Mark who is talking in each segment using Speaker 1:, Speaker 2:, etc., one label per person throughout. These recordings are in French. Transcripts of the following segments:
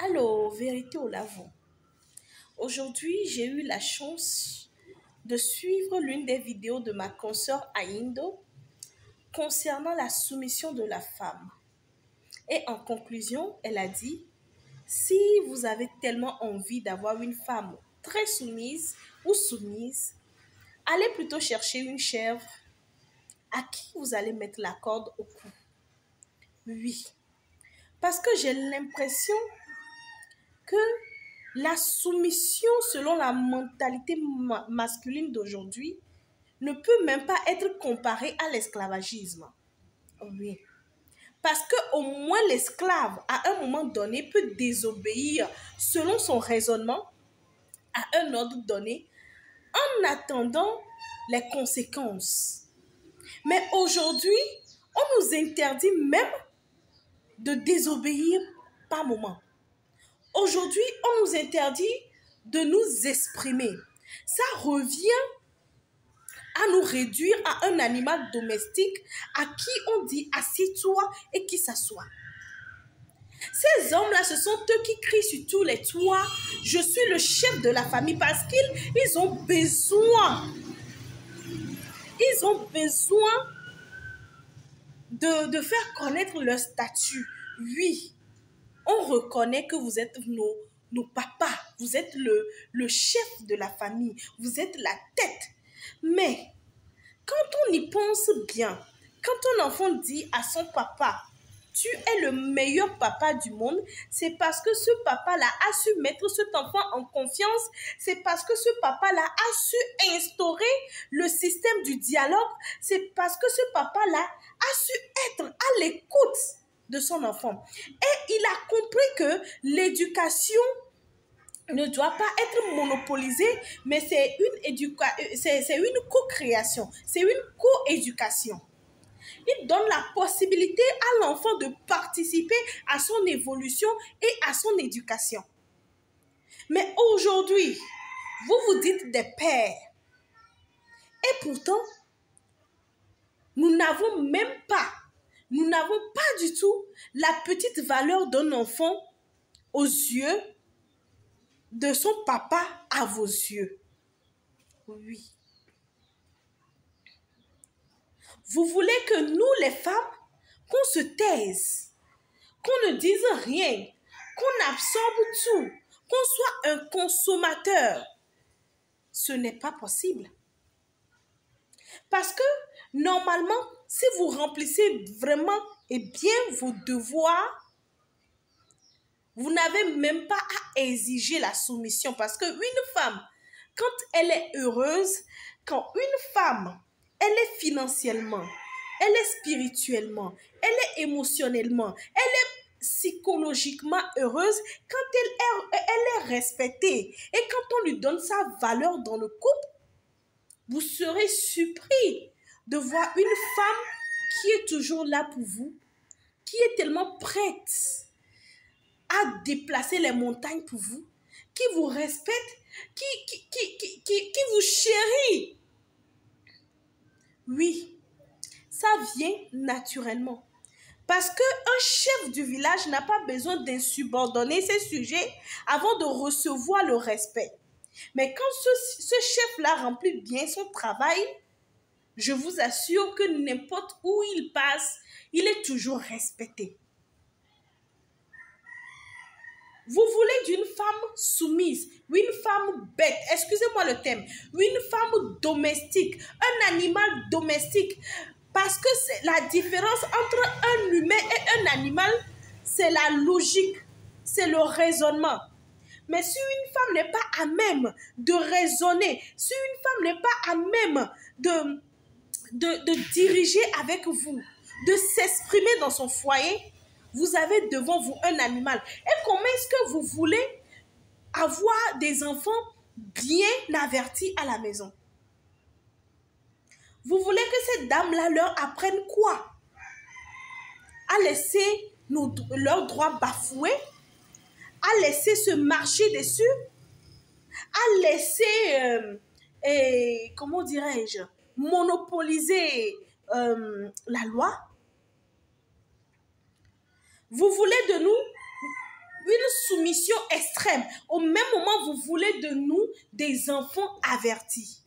Speaker 1: Alors, vérité au lavabo. Aujourd'hui, j'ai eu la chance de suivre l'une des vidéos de ma consoeur Aindo concernant la soumission de la femme. Et en conclusion, elle a dit, si vous avez tellement envie d'avoir une femme très soumise ou soumise, allez plutôt chercher une chèvre à qui vous allez mettre la corde au cou. Oui, parce que j'ai l'impression que la soumission selon la mentalité masculine d'aujourd'hui ne peut même pas être comparée à l'esclavagisme. Oui. Parce qu'au moins l'esclave, à un moment donné, peut désobéir selon son raisonnement à un ordre donné en attendant les conséquences. Mais aujourd'hui, on nous interdit même de désobéir par moment. Aujourd'hui, on nous interdit de nous exprimer. Ça revient à nous réduire à un animal domestique à qui on dit assieds-toi et qui s'assoit. Ces hommes-là, ce sont eux qui crient sur tous les toits. Je suis le chef de la famille parce qu'ils ont besoin. Ils ont besoin de faire connaître leur statut. Oui, on reconnaît que vous êtes nos papas. Vous êtes le chef de la famille. Vous êtes la tête. Mais quand on y pense bien, quand un enfant dit à son papa, tu es le meilleur papa du monde, c'est parce que ce papa-là a su mettre cet enfant en confiance, c'est parce que ce papa-là a su instaurer le système du dialogue, c'est parce que ce papa-là a su être à l'écoute de son enfant. Et il a compris que l'éducation ne doit pas être monopolisée, mais c'est une co-création, c'est une co-éducation. Il donne la possibilité à l'enfant de participer à son évolution et à son éducation. Mais aujourd'hui, vous vous dites des pères. Et pourtant, nous n'avons pas du tout la petite valeur d'un enfant aux yeux de son papa à vos yeux. Oui. Vous voulez que nous, les femmes, qu'on se taise, qu'on ne dise rien, qu'on absorbe tout, qu'on soit un consommateur. Ce n'est pas possible. Parce que, normalement, si vous remplissez vraiment et bien vos devoirs, vous n'avez même pas à exiger la soumission. Parce qu'une femme, quand elle est heureuse, quand une femme, elle est financièrement, elle est spirituellement, elle est émotionnellement, elle est psychologiquement heureuse, quand elle est respectée et quand on lui donne sa valeur dans le couple, vous serez surpris de voir une femme qui est toujours là pour vous, qui est tellement prête à déplacer les montagnes pour vous, qui vous respecte, qui vous chérit. Oui, ça vient naturellement. Parce qu'un chef du village n'a pas besoin d'insubordonner ses sujets avant de recevoir le respect. Mais quand ce chef-là remplit bien son travail, je vous assure que n'importe où il passe, il est toujours respecté. Vous voulez d'une femme soumise, une femme bête, excusez-moi le terme, une femme domestique, un animal domestique. Parce que c'est la différence entre un humain et un animal, c'est la logique, c'est le raisonnement. Mais si une femme n'est pas à même de raisonner, si une femme n'est pas à même de diriger avec vous, de s'exprimer dans son foyer, vous avez devant vous un animal. Et comment est-ce que vous voulez avoir des enfants bien avertis à la maison? Vous voulez que ces dames-là leur apprennent quoi? À laisser leurs droits bafoués? À laisser se marcher dessus? À laisser, comment dirais-je, monopoliser la loi? Vous voulez de nous une soumission extrême. Au même moment, vous voulez de nous des enfants avertis.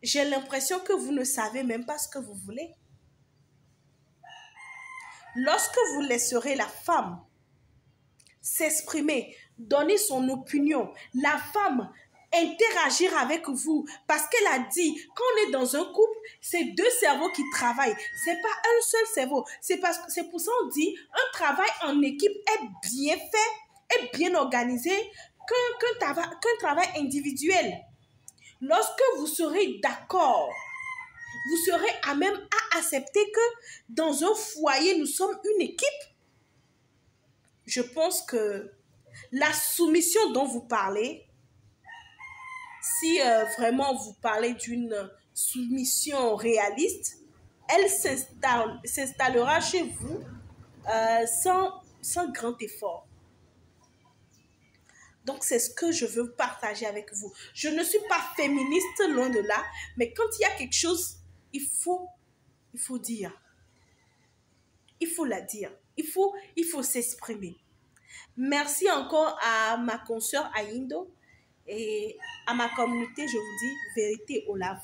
Speaker 1: J'ai l'impression que vous ne savez même pas ce que vous voulez. Lorsque vous laisserez la femme s'exprimer, donner son opinion, la femme interagir avec vous, parce qu'elle a dit, quand on est dans un couple, c'est deux cerveaux qui travaillent, c'est pas un seul cerveau, c'est pour ça qu'on dit, un travail en équipe est bien fait, est bien organisé, qu'un travail individuel. Lorsque vous serez d'accord, vous serez à même à accepter que dans un foyer, nous sommes une équipe. Je pense que la soumission dont vous parlez, si vraiment vous parlez d'une soumission réaliste, elle s'installera chez vous sans grand effort. Donc, c'est ce que je veux partager avec vous. Je ne suis pas féministe, loin de là, mais quand il y a quelque chose, il faut dire. Il faut la dire. Il faut s'exprimer. Merci encore à ma consoeur Ayindo et à ma communauté, je vous dis vérité au lave.